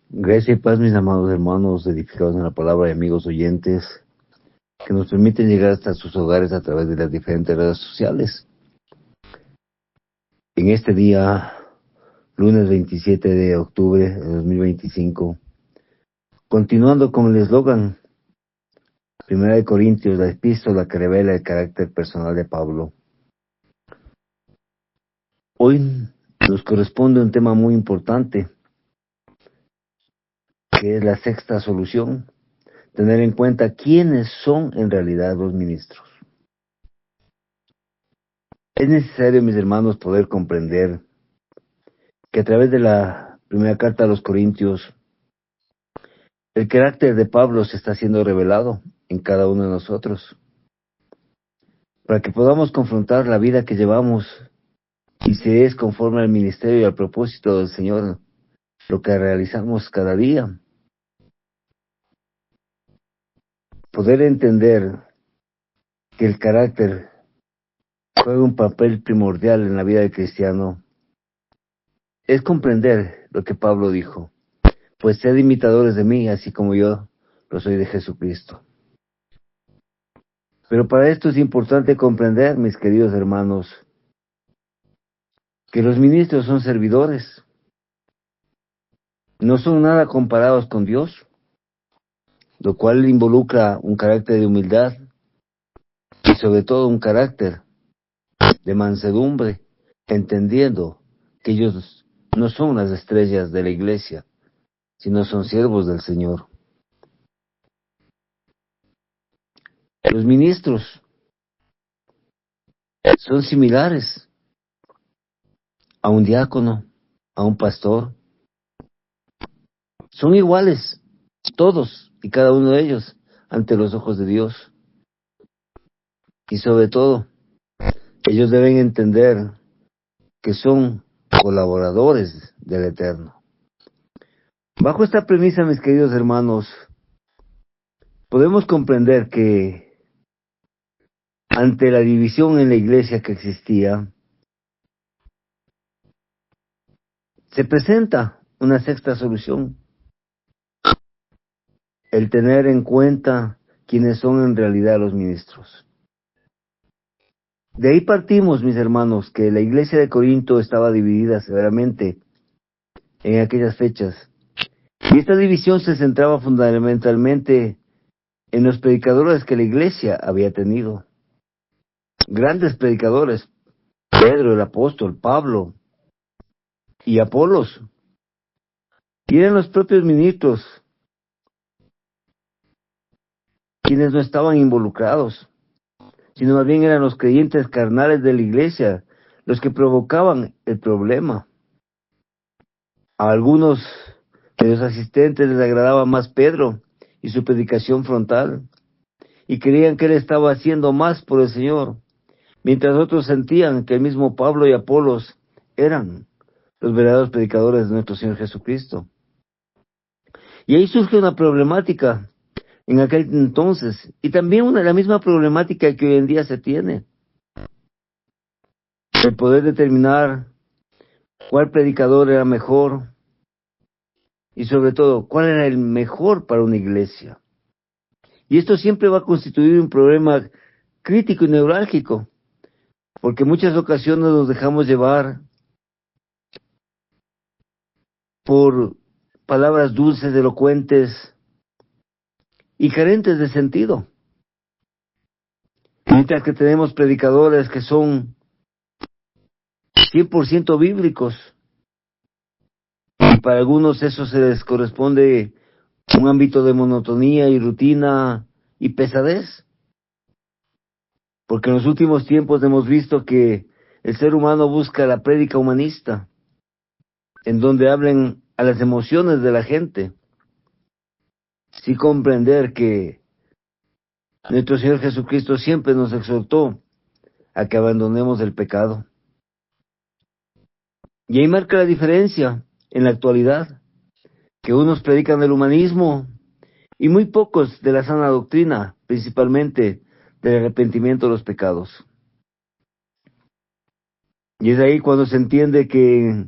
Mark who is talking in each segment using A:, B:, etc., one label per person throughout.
A: Gracias y paz, mis amados hermanos, edificados en la palabra y amigos oyentes, que nos permiten llegar hasta sus hogares a través de las diferentes redes sociales. En este día, lunes 27 de octubre de 2025, continuando con el eslogan, 1 Corintios, la epístola que revela el carácter personal de Pablo. Hoy nos corresponde un tema muy importante, que es la sexta solución, tener en cuenta quiénes son en realidad los ministros. Es necesario, mis hermanos, poder comprender que a través de la primera carta a los Corintios, el carácter de Pablo se está siendo revelado en cada uno de nosotros, para que podamos confrontar la vida que llevamos y si es conforme al ministerio y al propósito del Señor, lo que realizamos cada día. Poder entender que el carácter juega un papel primordial en la vida del cristiano es comprender lo que Pablo dijo, pues sed imitadores de mí, así como yo lo soy de Jesucristo. Pero para esto es importante comprender, mis queridos hermanos, que los ministros son servidores, no son nada comparados con Dios, lo cual involucra un carácter de humildad y sobre todo un carácter de mansedumbre, entendiendo que ellos no son las estrellas de la iglesia, sino son siervos del Señor. Los ministros son similares a un diácono, a un pastor. Son iguales, todos y cada uno de ellos, ante los ojos de Dios. Y sobre todo, ellos deben entender que son colaboradores del Eterno. Bajo esta premisa, mis queridos hermanos, podemos comprender que ante la división en la iglesia que existía, se presenta una sexta solución: el tener en cuenta quiénes son en realidad los ministros. De ahí partimos, mis hermanos, que la iglesia de Corinto estaba dividida severamente en aquellas fechas. Y esta división se centraba fundamentalmente en los predicadores que la iglesia había tenido. Grandes predicadores, Pedro, el apóstol, Pablo y Apolos. Y eran los propios ministros quienes no estaban involucrados, sino más bien eran los creyentes carnales de la iglesia los que provocaban el problema. A algunos de los asistentes les agradaba más Pedro y su predicación frontal, y creían que él estaba haciendo más por el Señor, mientras otros sentían que el mismo Pablo y Apolos eran los verdaderos predicadores de nuestro Señor Jesucristo. Y ahí surge una problemática en aquel entonces, y también la misma problemática que hoy en día se tiene. El poder determinar cuál predicador era mejor, y sobre todo, cuál era el mejor para una iglesia. Y esto siempre va a constituir un problema crítico y neurálgico, porque en muchas ocasiones nos dejamos llevar por palabras dulces, elocuentes y carentes de sentido. Mientras que tenemos predicadores que son 100% bíblicos, y para algunos eso se les corresponde un ámbito de monotonía y rutina y pesadez. Porque en los últimos tiempos hemos visto que el ser humano busca la prédica humanista, en donde hablen a las emociones de la gente, sin comprender que nuestro Señor Jesucristo siempre nos exhortó a que abandonemos el pecado. Y ahí marca la diferencia en la actualidad, que unos predican el humanismo y muy pocos de la sana doctrina, principalmente del arrepentimiento de los pecados. Y es ahí cuando se entiende que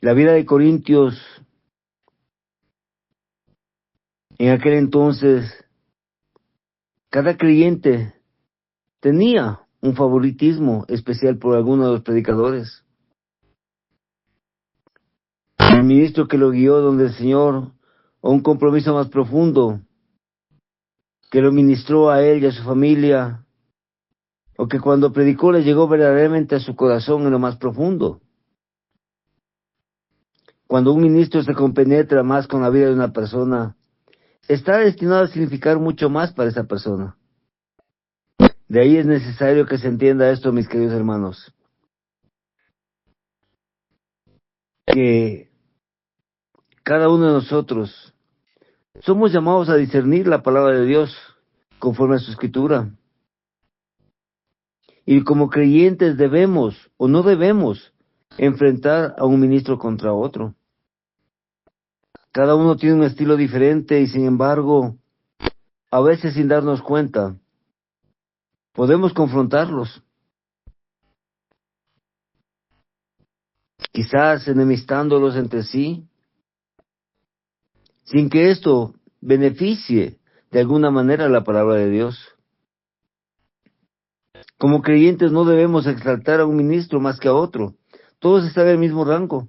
A: la vida de Corintios En aquel entonces, cada creyente tenía un favoritismo especial por alguno de los predicadores. El ministro que lo guió donde el Señor, o un compromiso más profundo, que lo ministró a él y a su familia, o que cuando predicó le llegó verdaderamente a su corazón en lo más profundo. Cuando un ministro se compenetra más con la vida de una persona, está destinado a significar mucho más para esa persona. De ahí es necesario que se entienda esto, mis queridos hermanos, que cada uno de nosotros somos llamados a discernir la palabra de Dios conforme a su escritura. Y como creyentes debemos o no debemos enfrentar a un ministro contra otro. Cada uno tiene un estilo diferente y sin embargo, a veces sin darnos cuenta, podemos confrontarlos. Quizás enemistándolos entre sí, sin que esto beneficie de alguna manera la palabra de Dios. Como creyentes no debemos exaltar a un ministro más que a otro. Todos están en el mismo rango,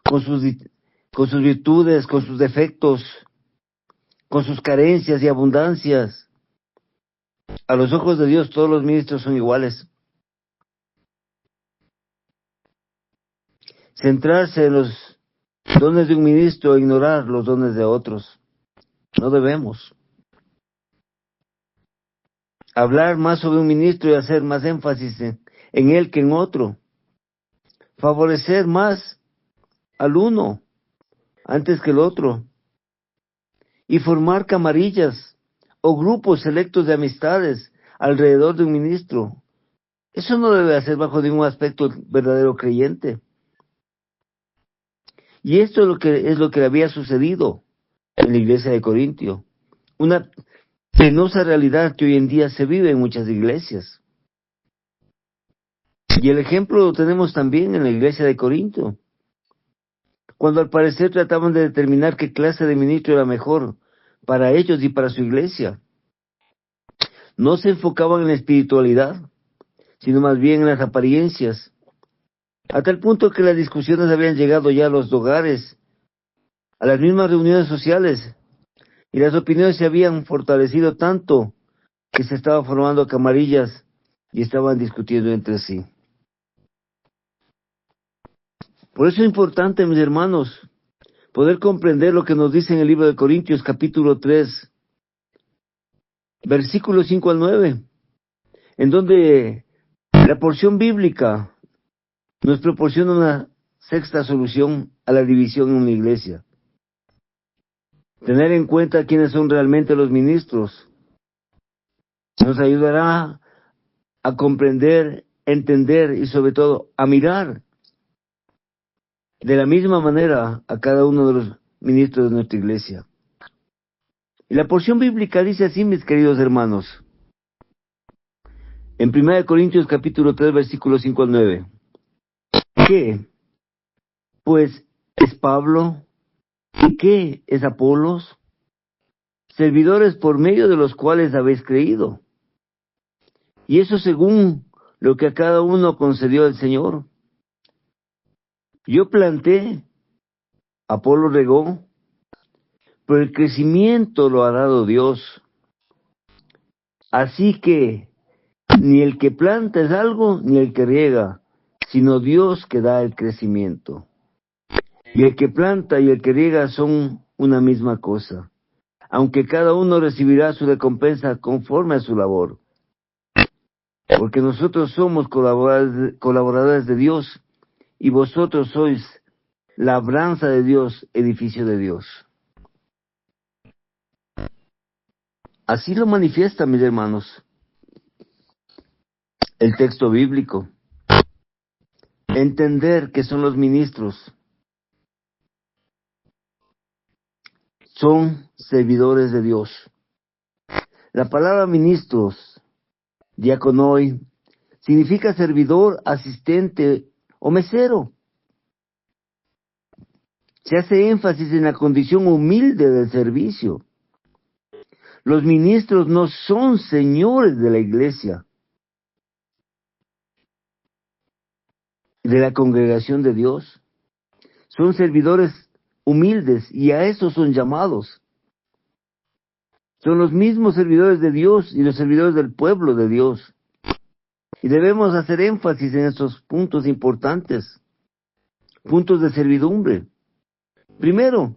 A: con sus virtudes, con sus defectos, con sus carencias y abundancias. A los ojos de Dios todos los ministros son iguales. Centrarse en los dones de un ministro e ignorar los dones de otros. No debemos. Hablar más sobre un ministro y hacer más énfasis en él que en otro. Favorecer más al uno antes que el otro. Y formar camarillas o grupos selectos de amistades alrededor de un ministro. Eso no debe hacer bajo ningún aspecto el verdadero creyente. Y esto es lo que había sucedido en la iglesia de Corintio. Una penosa realidad que hoy en día se vive en muchas iglesias. Y el ejemplo lo tenemos también en la iglesia de Corinto, cuando al parecer trataban de determinar qué clase de ministro era mejor para ellos y para su iglesia. No se enfocaban en la espiritualidad, sino más bien en las apariencias, a tal punto que las discusiones habían llegado ya a los hogares, a las mismas reuniones sociales, y las opiniones se habían fortalecido tanto que se estaban formando camarillas y estaban discutiendo entre sí. Por eso es importante, mis hermanos, poder comprender lo que nos dice en el libro de Corintios, capítulo 3, versículos 5 al 9, en donde la porción bíblica nos proporciona una sexta solución a la división en una iglesia. Tener en cuenta quiénes son realmente los ministros nos ayudará a comprender, entender y sobre todo a mirar de la misma manera a cada uno de los ministros de nuestra iglesia. Y la porción bíblica dice así, mis queridos hermanos, en 1 Corintios capítulo 3, versículos 5 al 9. ¿Qué? Pues es Pablo, ¿y qué es Apolos? Servidores por medio de los cuales habéis creído. Y eso según lo que a cada uno concedió el Señor. Yo planté, Apolo regó, pero el crecimiento lo ha dado Dios. Así que ni el que planta es algo, ni el que riega, sino Dios que da el crecimiento. Y el que planta y el que riega son una misma cosa, aunque cada uno recibirá su recompensa conforme a su labor. Porque nosotros somos colaboradores de Dios, y vosotros sois labranza de Dios, edificio de Dios. Así lo manifiesta, mis hermanos, el texto bíblico. Entender que son los ministros, son servidores de Dios. La palabra ministros, diaconoi, significa servidor, asistente o mesero. Se hace énfasis en la condición humilde del servicio. Los ministros no son señores de la iglesia, de la congregación de Dios. Son servidores humildes y a eso son llamados. Son los mismos servidores de Dios y los servidores del pueblo de Dios. Y debemos hacer énfasis en estos puntos importantes, puntos de servidumbre. Primero,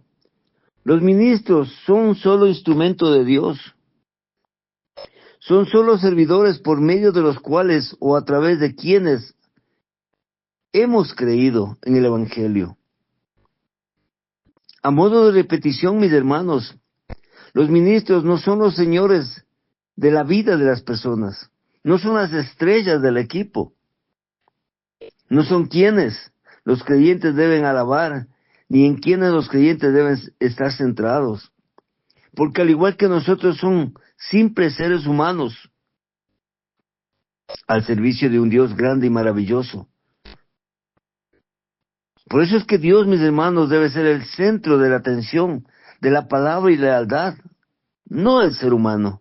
A: los ministros son solo instrumento de Dios. Son solo servidores por medio de los cuales o a través de quienes hemos creído en el Evangelio. A modo de repetición, mis hermanos, los ministros no son los señores de la vida de las personas, no son las estrellas del equipo, no son quienes los creyentes deben alabar, ni en quienes los creyentes deben estar centrados, porque al igual que nosotros son simples seres humanos al servicio de un Dios grande y maravilloso. Por eso es que Dios, mis hermanos, debe ser el centro de la atención, de la palabra y lealtad, no el ser humano.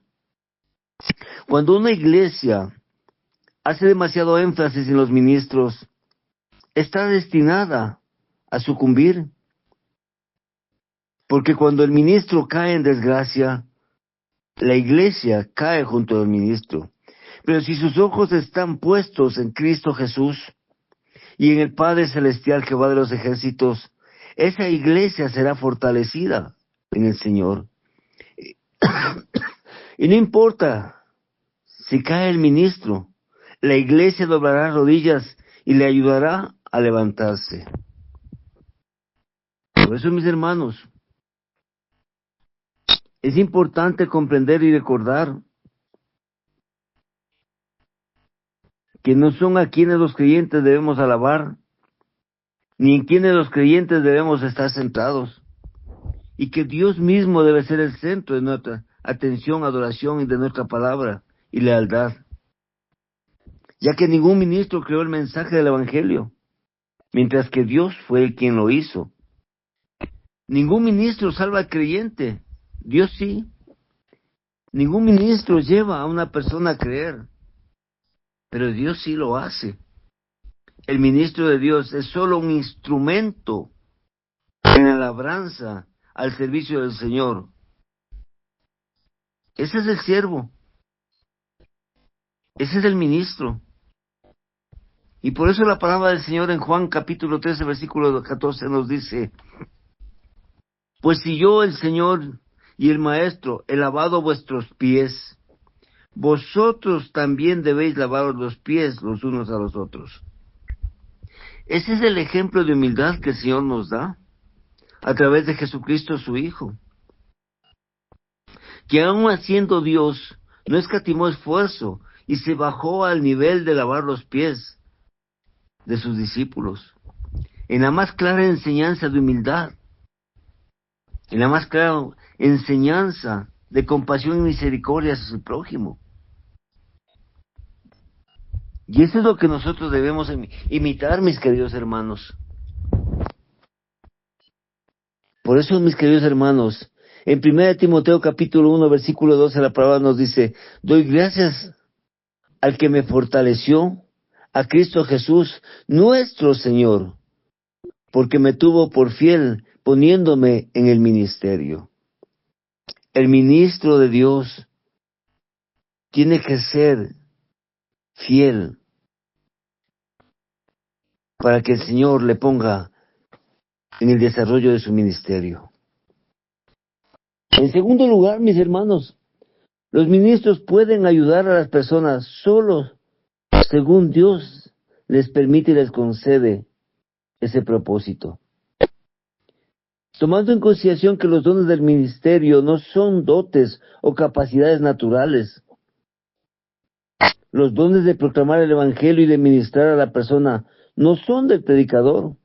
A: Cuando una iglesia hace demasiado énfasis en los ministros, está destinada a sucumbir. Porque cuando el ministro cae en desgracia, la iglesia cae junto al ministro. Pero si sus ojos están puestos en Cristo Jesús y en el Padre Celestial, Jehová de los ejércitos, esa iglesia será fortalecida en el Señor. Y no importa si cae el ministro, la iglesia doblará rodillas y le ayudará a levantarse. Por eso, mis hermanos, es importante comprender y recordar que no son a quienes los creyentes debemos alabar, ni en quienes los creyentes debemos estar centrados, y que Dios mismo debe ser el centro de nuestra atención, adoración y de nuestra palabra y lealtad, ya que ningún ministro creó el mensaje del Evangelio, mientras que Dios fue quien lo hizo. Ningún ministro salva al creyente, Dios sí. Ningún ministro lleva a una persona a creer, pero Dios sí lo hace. El ministro de Dios es solo un instrumento en la labranza al servicio del Señor. Ese es el siervo. Ese es el ministro. Y por eso la palabra del Señor en Juan capítulo 13, versículo 14 nos dice: pues si yo, el Señor y el Maestro, he lavado vuestros pies, vosotros también debéis lavaros los pies los unos a los otros. Ese es el ejemplo de humildad que el Señor nos da a través de Jesucristo su Hijo, que aun siendo Dios, no escatimó esfuerzo y se bajó al nivel de lavar los pies de sus discípulos, en la más clara enseñanza de humildad, en la más clara enseñanza de compasión y misericordia hacia su prójimo. Y eso es lo que nosotros debemos imitar, mis queridos hermanos. Por eso, mis queridos hermanos, en 1 Timoteo capítulo 1, versículo 12, la palabra nos dice: doy gracias al que me fortaleció, a Cristo Jesús, nuestro Señor, porque me tuvo por fiel, poniéndome en el ministerio. El ministro de Dios tiene que ser fiel para que el Señor le ponga en el desarrollo de su ministerio. En segundo lugar, mis hermanos, los ministros pueden ayudar a las personas solo según Dios les permite y les concede ese propósito. Tomando en consideración que los dones del ministerio no son dotes o capacidades naturales, los dones de proclamar el Evangelio y de ministrar a la persona no son del predicador.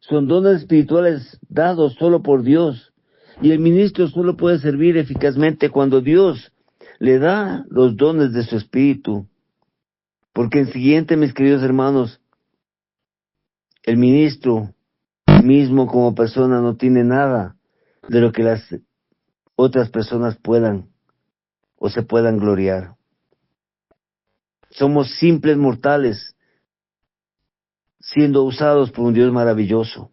A: Son dones espirituales dados solo por Dios, y el ministro solo puede servir eficazmente cuando Dios le da los dones de su espíritu. Porque en siguiente, mis queridos hermanos, el ministro mismo como persona no tiene nada de lo que las otras personas puedan o se puedan gloriar. Somos simples mortales siendo usados por un Dios maravilloso,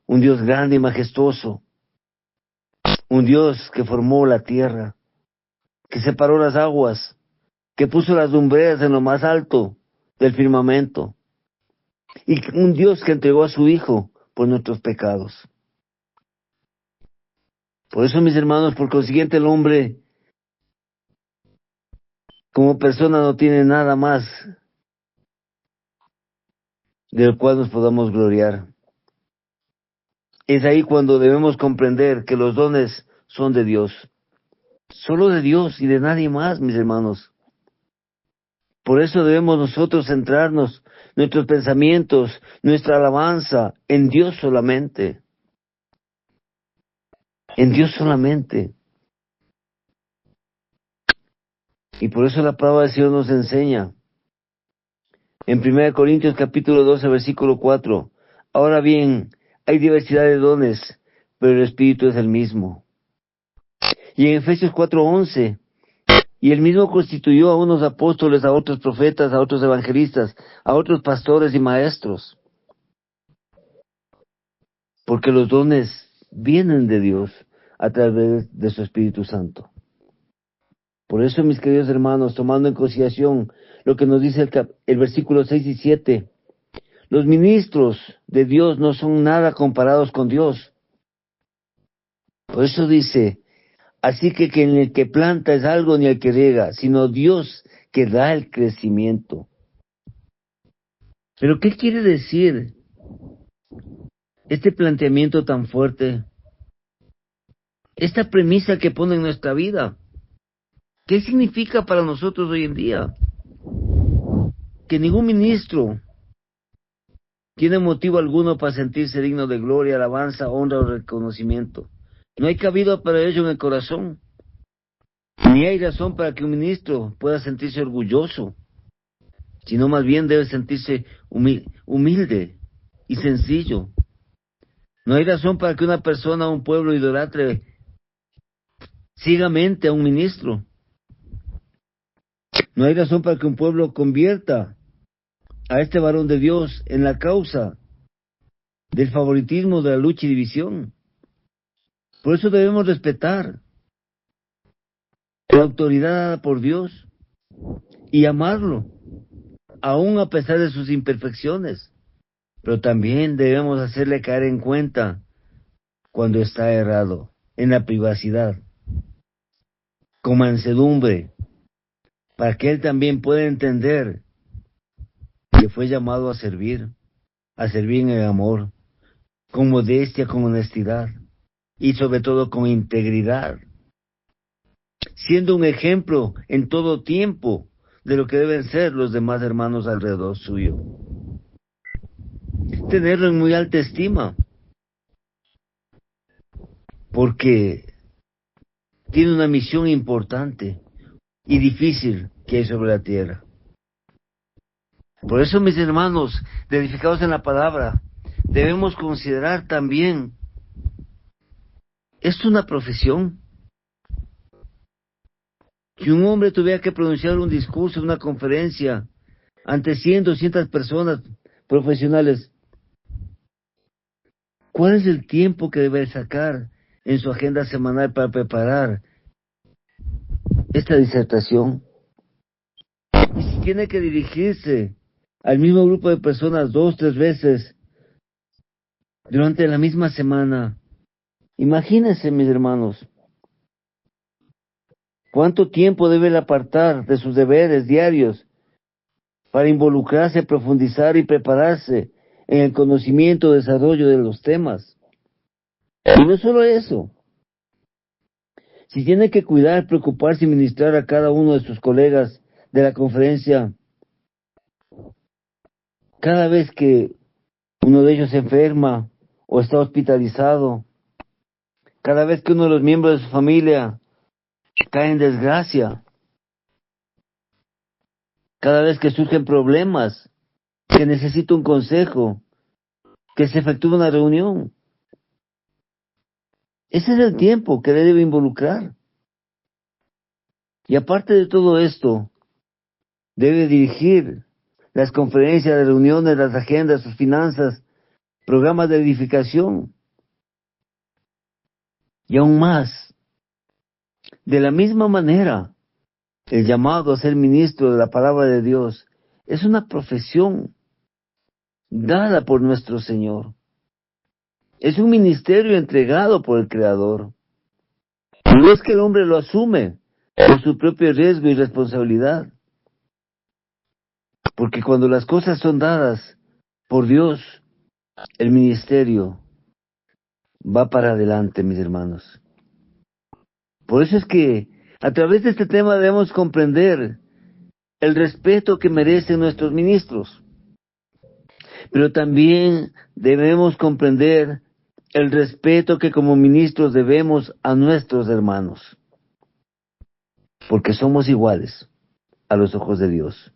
A: un Dios grande y majestuoso, un Dios que formó la tierra, que separó las aguas, que puso las lumbreras en lo más alto del firmamento, y un Dios que entregó a su Hijo por nuestros pecados. Por eso, mis hermanos, por consiguiente, el hombre como persona no tiene nada más del cual nos podamos gloriar. Es ahí cuando debemos comprender que los dones son de Dios, solo de Dios y de nadie más, mis hermanos. Por eso debemos nosotros centrarnos nuestros pensamientos, nuestra alabanza en Dios solamente. En Dios solamente. Y por eso la palabra del Señor nos enseña. En 1 Corintios capítulo 12, versículo 4. Ahora bien, hay diversidad de dones, pero el Espíritu es el mismo. Y en Efesios 4:11. Y él mismo constituyó a unos apóstoles, a otros profetas, a otros evangelistas, a otros pastores y maestros. Porque los dones vienen de Dios a través de su Espíritu Santo. Por eso, mis queridos hermanos, tomando en consideración lo que nos dice el versículo 6 y 7, los ministros de Dios no son nada comparados con Dios. Por eso dice, así que en el que planta es algo ni el que riega, sino Dios que da el crecimiento. Pero ¿qué quiere decir este planteamiento tan fuerte? Esta premisa que pone en nuestra vida. ¿Qué significa para nosotros hoy en día? Que ningún ministro tiene motivo alguno para sentirse digno de gloria, alabanza, honra o reconocimiento. No hay cabida para ello en el corazón. Ni hay razón para que un ministro pueda sentirse orgulloso, sino más bien debe sentirse humilde y sencillo. No hay razón para que una persona o un pueblo idolatre ciegamente a un ministro. No hay razón para que un pueblo convierta a este varón de Dios en la causa del favoritismo, de la lucha y división. Por eso debemos respetar la autoridad dada por Dios y amarlo, aun a pesar de sus imperfecciones. Pero también debemos hacerle caer en cuenta cuando está errado, en la privacidad, con mansedumbre, para que él también pueda entender que fue llamado a servir en el amor, con modestia, con honestidad y sobre todo con integridad, siendo un ejemplo en todo tiempo de lo que deben ser los demás hermanos alrededor suyo. Tenerlo en muy alta estima, porque tiene una misión importante y difícil que hay sobre la tierra. Por eso, mis hermanos, edificados en la palabra, debemos considerar también, ¿es una profesión? Que un hombre tuviera que pronunciar un discurso, una conferencia, ante 100, 200 personas profesionales, ¿cuál es el tiempo que debe sacar en su agenda semanal para preparar esta disertación? Y si tiene que dirigirse al mismo grupo de personas 2, 3 veces durante la misma semana, imagínense, mis hermanos, ¿cuánto tiempo debe él apartar de sus deberes diarios para involucrarse, profundizar y prepararse en el conocimiento y desarrollo de los temas? Y no solo eso, si tiene que cuidar, preocuparse y ministrar a cada uno de sus colegas de la conferencia, cada vez que uno de ellos se enferma o está hospitalizado, cada vez que uno de los miembros de su familia cae en desgracia, cada vez que surgen problemas, que necesita un consejo, que se efectúa una reunión. Ese es el tiempo que le debe involucrar. Y aparte de todo esto, debe dirigir las conferencias, las reuniones, las agendas, sus finanzas, programas de edificación. Y aún más, de la misma manera, el llamado a ser ministro de la palabra de Dios es una profesión dada por nuestro Señor. Es un ministerio entregado por el Creador. No es que el hombre lo asume por su propio riesgo y responsabilidad. Porque cuando las cosas son dadas por Dios, el ministerio va para adelante, mis hermanos. Por eso es que a través de este tema debemos comprender el respeto que merecen nuestros ministros. Pero también debemos comprender el respeto que como ministros debemos a nuestros hermanos. Porque somos iguales a los ojos de Dios.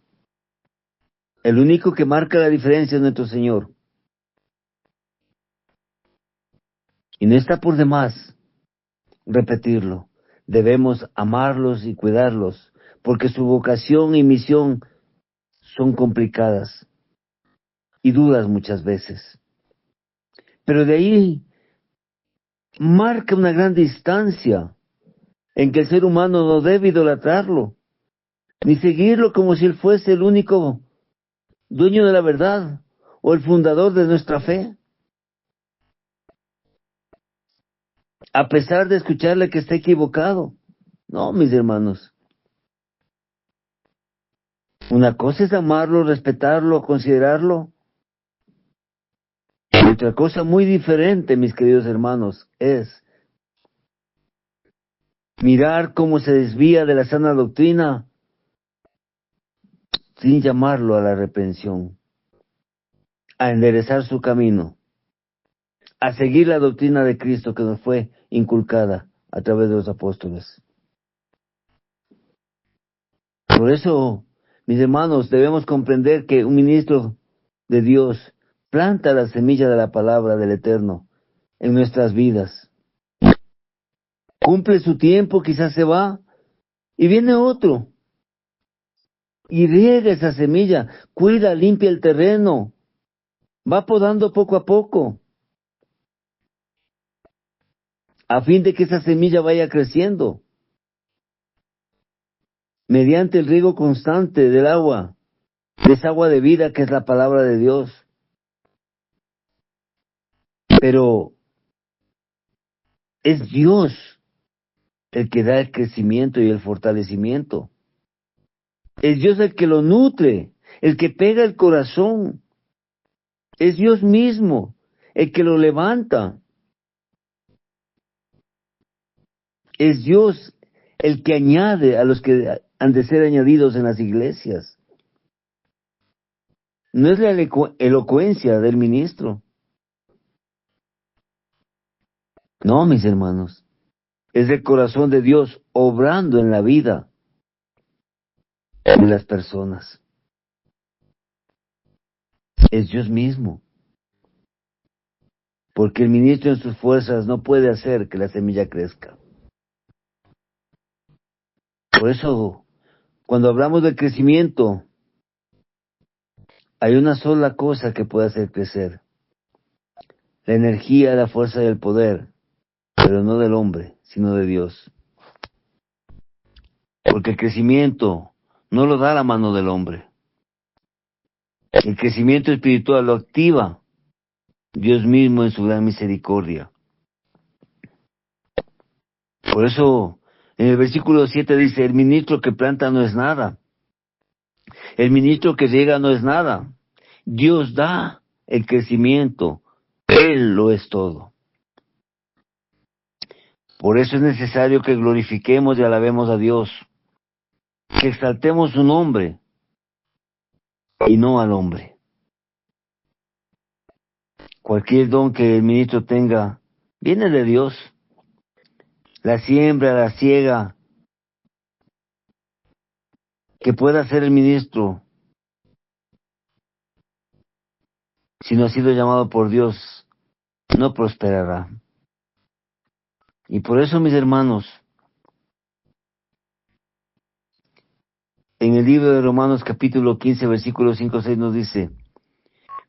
A: El único que marca la diferencia es nuestro Señor. Y no está por demás repetirlo. Debemos amarlos y cuidarlos, porque su vocación y misión son complicadas y duras muchas veces. Pero de ahí marca una gran distancia en que el ser humano no debe idolatrarlo, ni seguirlo como si él fuese el único dueño de la verdad o el fundador de nuestra fe. A pesar de escucharle que está equivocado. No, mis hermanos. Una cosa es amarlo, respetarlo, considerarlo. Y otra cosa muy diferente, mis queridos hermanos, es mirar cómo se desvía de la sana doctrina sin llamarlo a la reprensión, a enderezar su camino, a seguir la doctrina de Cristo que nos fue inculcada a través de los apóstoles. Por eso, mis hermanos, debemos comprender que un ministro de Dios planta la semilla de la palabra del Eterno en nuestras vidas. Cumple su tiempo, quizás se va, y viene otro. Y riega esa semilla, cuida, limpia el terreno, va podando poco a poco, a fin de que esa semilla vaya creciendo, mediante el riego constante del agua, de esa agua de vida que es la palabra de Dios. Pero es Dios el que da el crecimiento y el fortalecimiento. Es Dios el que lo nutre, el que pega el corazón. Es Dios mismo el que lo levanta. Es Dios el que añade a los que han de ser añadidos en las iglesias. No es la elocuencia del ministro. No, mis hermanos. Es el corazón de Dios obrando en la vida de las personas. Es Dios mismo. Porque el ministro en sus fuerzas no puede hacer que la semilla crezca. Por eso, cuando hablamos del crecimiento, hay una sola cosa que puede hacer crecer. La energía, la fuerza y el poder, pero no del hombre, sino de Dios. Porque el crecimiento no lo da la mano del hombre. El crecimiento espiritual lo activa Dios mismo en su gran misericordia. Por eso, en el versículo 7 dice, el ministro que planta no es nada. El ministro que riega no es nada. Dios da el crecimiento. Él lo es todo. Por eso es necesario que glorifiquemos y alabemos a Dios. Que exaltemos su nombre y no al hombre. Cualquier don que el ministro tenga viene de Dios. La siembra, la siega que pueda hacer el ministro, si no ha sido llamado por Dios, no prosperará. Y por eso, mis hermanos, en el libro de Romanos capítulo 15, versículos 5-6 nos dice: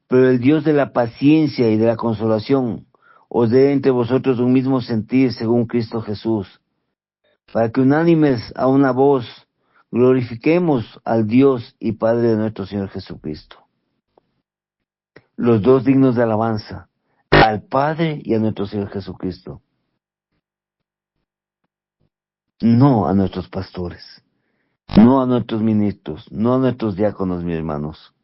A: pero el Dios de la paciencia y de la consolación os dé entre vosotros un mismo sentir según Cristo Jesús, para que unánimes a una voz glorifiquemos al Dios y Padre de nuestro Señor Jesucristo. Los dos dignos de alabanza, al Padre y a nuestro Señor Jesucristo. No a nuestros pastores, no a nuestros ministros, no a nuestros diáconos, mis hermanos.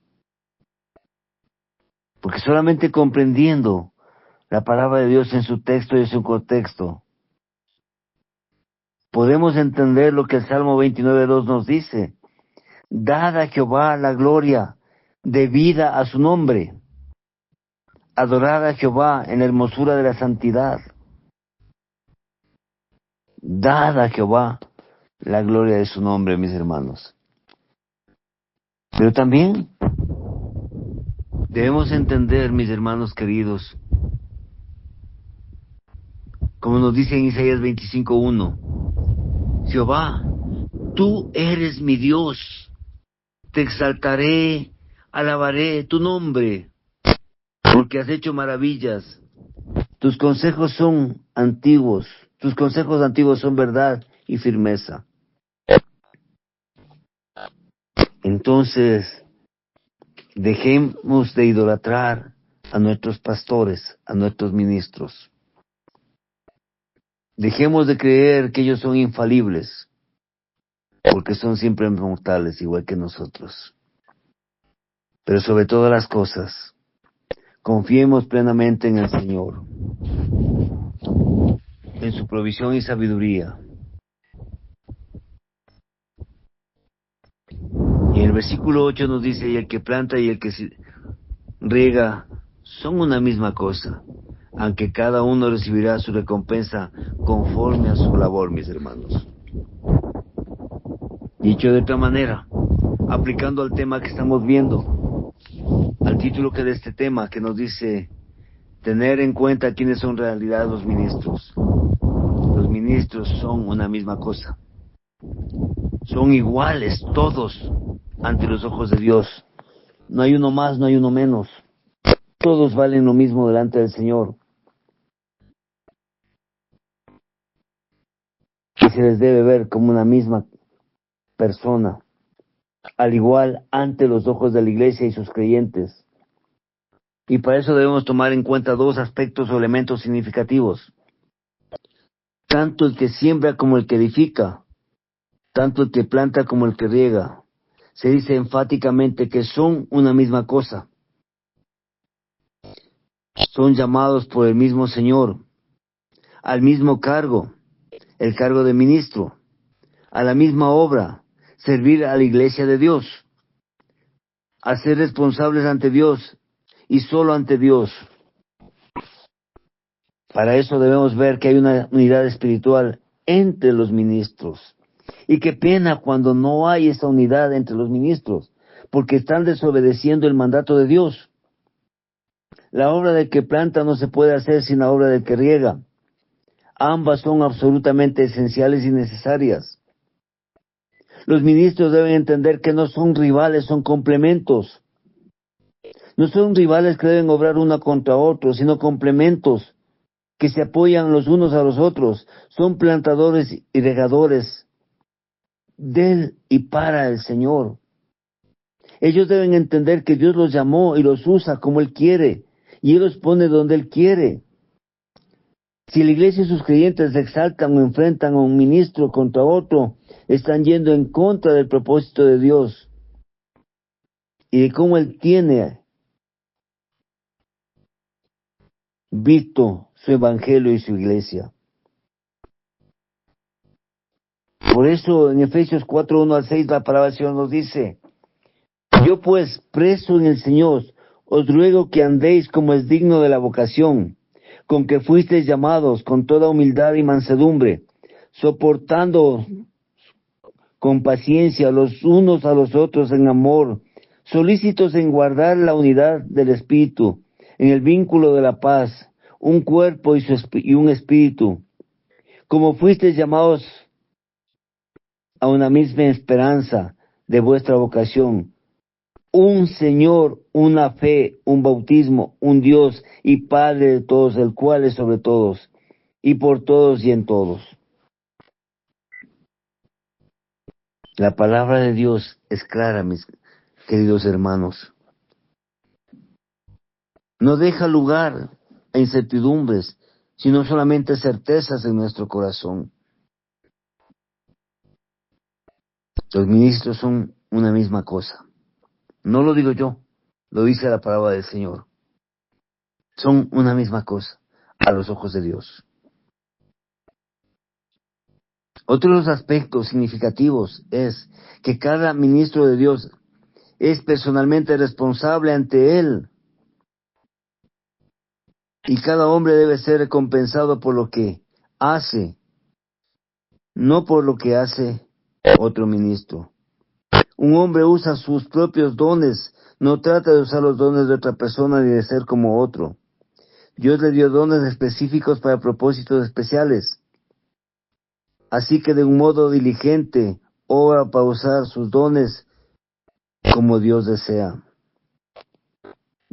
A: Porque solamente comprendiendo la palabra de Dios en su texto y en su contexto, podemos entender lo que el Salmo 29:2 nos dice: dad a Jehová la gloria debida a su nombre, adorad a Jehová en la hermosura de la santidad. Dad a Jehová la gloria de su nombre, mis hermanos. Pero también debemos entender, mis hermanos queridos, como nos dice en Isaías 25:1, Jehová, tú eres mi Dios, te exaltaré, alabaré tu nombre, porque has hecho maravillas. Tus consejos antiguos son verdad y firmeza. Entonces, dejemos de idolatrar a nuestros pastores, a nuestros ministros. Dejemos de creer que ellos son infalibles, porque son siempre mortales, igual que nosotros. Pero sobre todas las cosas, confiemos plenamente en el Señor, en su provisión y sabiduría. Y en el versículo 8 nos dice: y el que planta y el que riega son una misma cosa, aunque cada uno recibirá su recompensa conforme a su labor, mis hermanos. Dicho de otra manera, aplicando al tema que estamos viendo, al título que de este tema, que nos dice tener en cuenta quiénes son en realidad los ministros. Los ministros son una misma cosa. Son iguales todos ante los ojos de Dios. No hay uno más, no hay uno menos. Todos valen lo mismo delante del Señor. Y se les debe ver como una misma persona, al igual ante los ojos de la iglesia y sus creyentes. Y para eso debemos tomar en cuenta dos aspectos o elementos significativos. Tanto el que siembra como el que edifica, tanto el que planta como el que riega. Se dice enfáticamente que son una misma cosa. Son llamados por el mismo Señor, al mismo cargo, el cargo de ministro, a la misma obra, servir a la iglesia de Dios, a ser responsables ante Dios y solo ante Dios. Para eso debemos ver que hay una unidad espiritual entre los ministros. Y qué pena cuando no hay esa unidad entre los ministros, porque están desobedeciendo el mandato de Dios. La obra del que planta no se puede hacer sin la obra del que riega. Ambas son absolutamente esenciales y necesarias. Los ministros deben entender que no son rivales, son complementos. No son rivales que deben obrar uno contra otro, sino complementos que se apoyan los unos a los otros. Son plantadores y regadores del y para el Señor. Ellos deben entender que Dios los llamó y los usa como Él quiere, y Él los pone donde Él quiere. Si la iglesia y sus creyentes exaltan o enfrentan a un ministro contra otro, están yendo en contra del propósito de Dios y de cómo Él tiene visto su evangelio y su iglesia. Por eso en Efesios 4:1-6 la palabra del Señor nos dice: yo pues, preso en el Señor, os ruego que andéis como es digno de la vocación con que fuisteis llamados, con toda humildad y mansedumbre, soportando con paciencia los unos a los otros en amor, solícitos en guardar la unidad del Espíritu, en el vínculo de la paz, un cuerpo y un espíritu. como fuisteis llamados a una misma esperanza de vuestra vocación, un Señor, una fe, un bautismo, un Dios y Padre de todos, el cual es sobre todos, y por todos y en todos. La palabra de Dios es clara, mis queridos hermanos. No deja lugar a incertidumbres, sino solamente certezas en nuestro corazón. Los ministros son una misma cosa. No lo digo yo, lo dice la palabra del Señor. Son una misma cosa a los ojos de Dios. Otro de los aspectos significativos es que cada ministro de Dios es personalmente responsable ante Él. Y cada hombre debe ser recompensado por lo que hace, no por lo que hace otro ministro. Un hombre usa sus propios dones, no trata de usar los dones de otra persona ni de ser como otro. Dios le dio dones específicos para propósitos especiales. Así que de un modo diligente, obra para usar sus dones como Dios desea.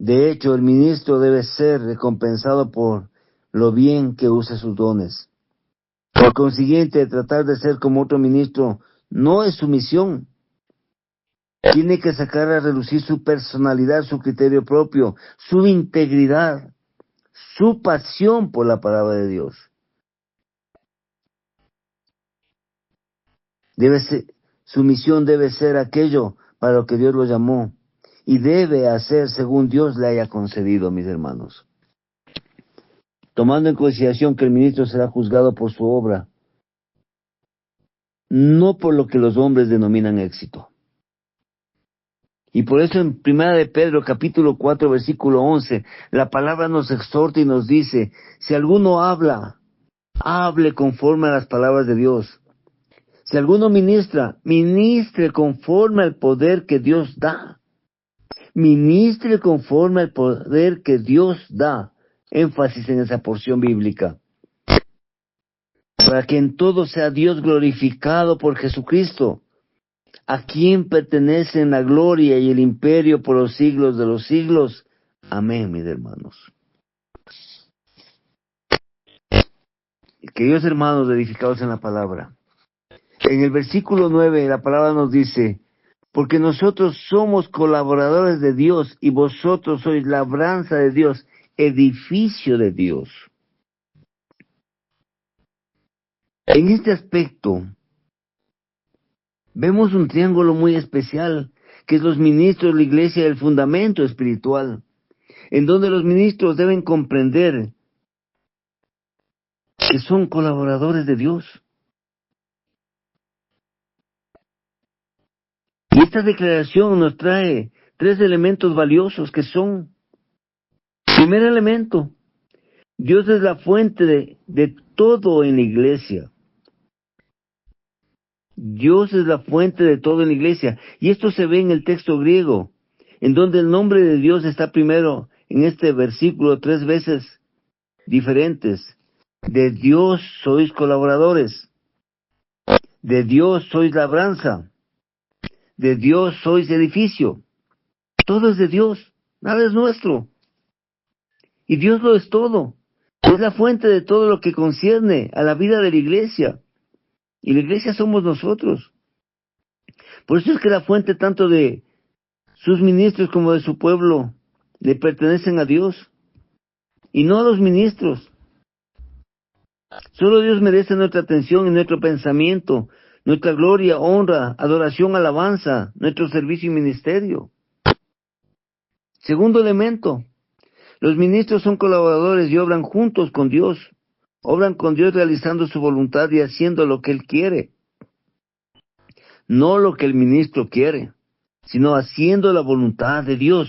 A: De hecho, el ministro debe ser recompensado por lo bien que use sus dones. Por consiguiente, tratar de ser como otro ministro no es su misión. Tiene que sacar a relucir su personalidad, su criterio propio, su integridad, su pasión por la palabra de Dios. Su misión debe ser aquello para lo que Dios lo llamó, y debe hacer según Dios le haya concedido, mis hermanos. Tomando en consideración que el ministro será juzgado por su obra, no por lo que los hombres denominan éxito. Y por eso en 1 de Pedro, capítulo 4, versículo 11, la palabra nos exhorta y nos dice, si alguno habla, hable conforme a las palabras de Dios. Si alguno ministra, ministre conforme al poder que Dios da. Ministre conforme al poder que Dios da. Énfasis en esa porción bíblica. Para que en todo sea Dios glorificado por Jesucristo, a quien pertenecen la gloria y el imperio por los siglos de los siglos. Amén, mis hermanos. Queridos hermanos edificados en la palabra, en el versículo 9 la palabra nos dice, porque nosotros somos colaboradores de Dios y vosotros sois labranza de Dios, edificio de Dios. En este aspecto, vemos un triángulo muy especial, que es los ministros de la iglesia del fundamento espiritual, en donde los ministros deben comprender que son colaboradores de Dios. Y esta declaración nos trae 3 elementos valiosos que son, primer elemento, Dios es la fuente de todo en la iglesia. Dios es la fuente de todo en la iglesia. Y esto se ve en el texto griego, en donde el nombre de Dios está primero en este versículo 3 veces diferentes. De Dios sois colaboradores. De Dios sois labranza. De Dios sois edificio. Todo es de Dios, nada es nuestro. Y Dios lo es todo. Es la fuente de todo lo que concierne a la vida de la iglesia. Y la iglesia somos nosotros. Por eso es que la fuente tanto de sus ministros como de su pueblo le pertenecen a Dios y no a los ministros. Solo Dios merece nuestra atención y nuestro pensamiento, nuestra gloria, honra, adoración, alabanza, nuestro servicio y ministerio. Segundo elemento, los ministros son colaboradores y obran juntos con Dios. Obran con Dios realizando su voluntad y haciendo lo que Él quiere. No lo que el ministro quiere, sino haciendo la voluntad de Dios.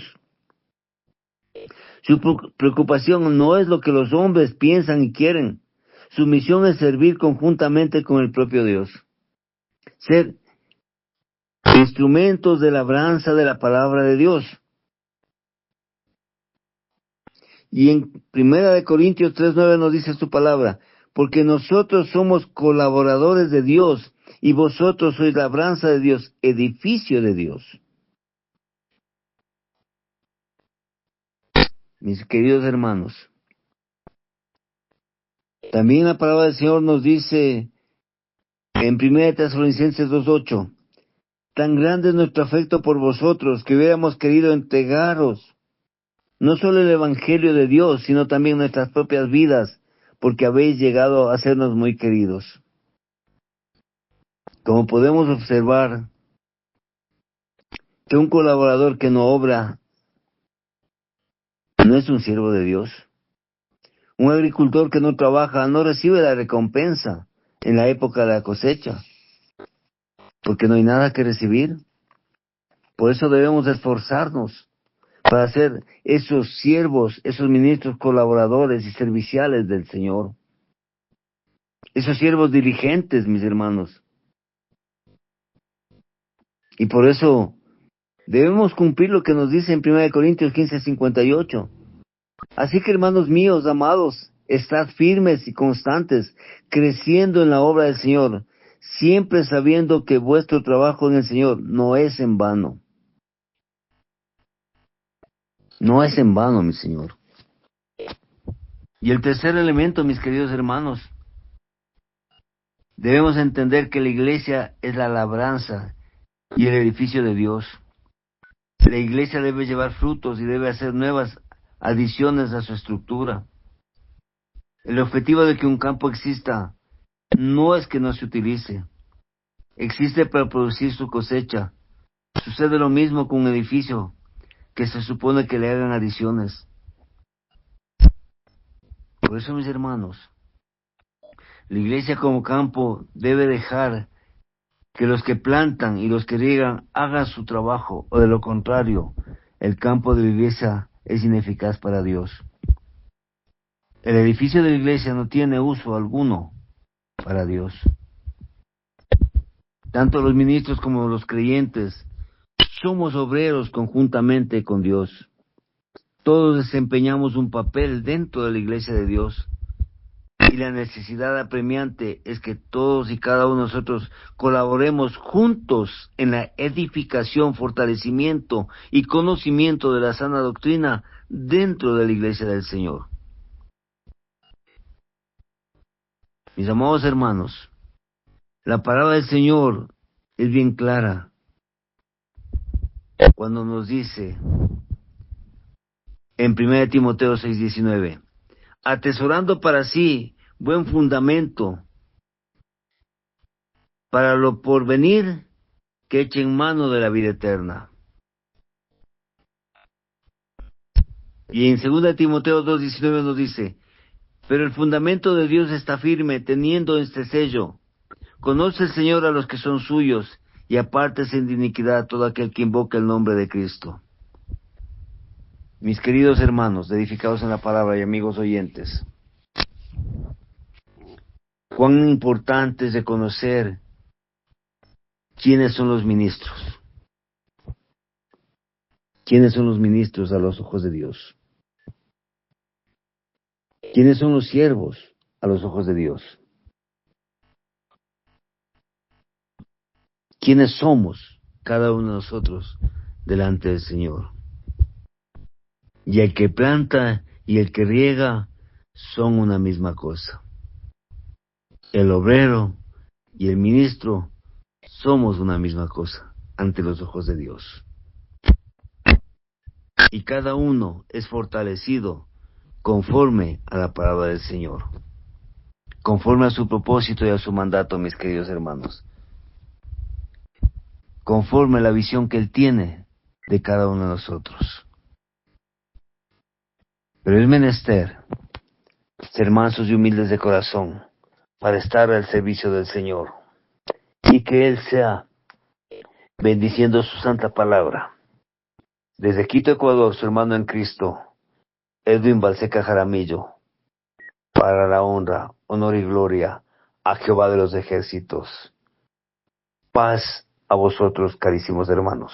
A: Su preocupación no es lo que los hombres piensan y quieren. Su misión es servir conjuntamente con el propio Dios. Ser instrumentos de labranza de la palabra de Dios. Y en 1 Corintios 3:9 nos dice su palabra, porque nosotros somos colaboradores de Dios, y vosotros sois labranza de Dios, edificio de Dios. Mis queridos hermanos, también la palabra del Señor nos dice en 1 Tesalonicenses 2:8, tan grande es nuestro afecto por vosotros, que hubiéramos querido entregaros no solo el Evangelio de Dios, sino también nuestras propias vidas, porque habéis llegado a sernos muy queridos. Como podemos observar, que un colaborador que no obra no es un siervo de Dios. Un agricultor que no trabaja no recibe la recompensa en la época de la cosecha, porque no hay nada que recibir. Por eso debemos esforzarnos para ser esos siervos, esos ministros colaboradores y serviciales del Señor. Esos siervos diligentes, mis hermanos. Y por eso debemos cumplir lo que nos dice en 1 Corintios 15:58. Así que, hermanos míos, amados, estad firmes y constantes, creciendo en la obra del Señor, siempre sabiendo que vuestro trabajo en el Señor no es en vano. No es en vano, mi Señor. Y el tercer elemento, mis queridos hermanos, debemos entender que la iglesia es la labranza y el edificio de Dios. La iglesia debe llevar frutos y debe hacer nuevas adiciones a su estructura. El objetivo de que un campo exista no es que no se utilice. Existe para producir su cosecha. Sucede lo mismo con un edificio que se supone que le hagan adiciones. Por eso, mis hermanos, la iglesia como campo debe dejar que los que plantan y los que riegan hagan su trabajo, o de lo contrario, el campo de la iglesia es ineficaz para Dios. El edificio de la iglesia no tiene uso alguno para Dios. Tanto los ministros como los creyentes somos obreros conjuntamente con Dios. Todos desempeñamos un papel dentro de la iglesia de Dios. Y la necesidad apremiante es que todos y cada uno de nosotros colaboremos juntos en la edificación, fortalecimiento y conocimiento de la sana doctrina dentro de la iglesia del Señor. Mis amados hermanos, la palabra del Señor es bien clara cuando nos dice en 1 Timoteo 6:19, atesorando para sí buen fundamento para lo porvenir, que echen mano de la vida eterna. Y en 2 Timoteo 2:19 nos dice, pero el fundamento de Dios está firme, teniendo este sello: conoce el Señor a los que son suyos, y apártese de iniquidad todo aquel que invoca el nombre de Cristo. Mis queridos hermanos, edificados en la palabra y amigos oyentes, cuán importante es de conocer quiénes son los ministros. ¿Quiénes son los ministros a los ojos de Dios? ¿Quiénes son los siervos a los ojos de Dios? ¿Quiénes somos cada uno de nosotros delante del Señor? Y el que planta y el que riega son una misma cosa. El obrero y el ministro somos una misma cosa ante los ojos de Dios. Y cada uno es fortalecido conforme a la palabra del Señor, conforme a su propósito y a su mandato, mis queridos hermanos, conforme a la visión que Él tiene de cada uno de nosotros. Pero es menester ser mansos y humildes de corazón para estar al servicio del Señor, y que Él sea bendiciendo su santa palabra. Desde Quito, Ecuador, su hermano en Cristo, Edwin Balseca Jaramillo, para la honra, honor y gloria a Jehová de los ejércitos. Paz a vosotros, carísimos hermanos.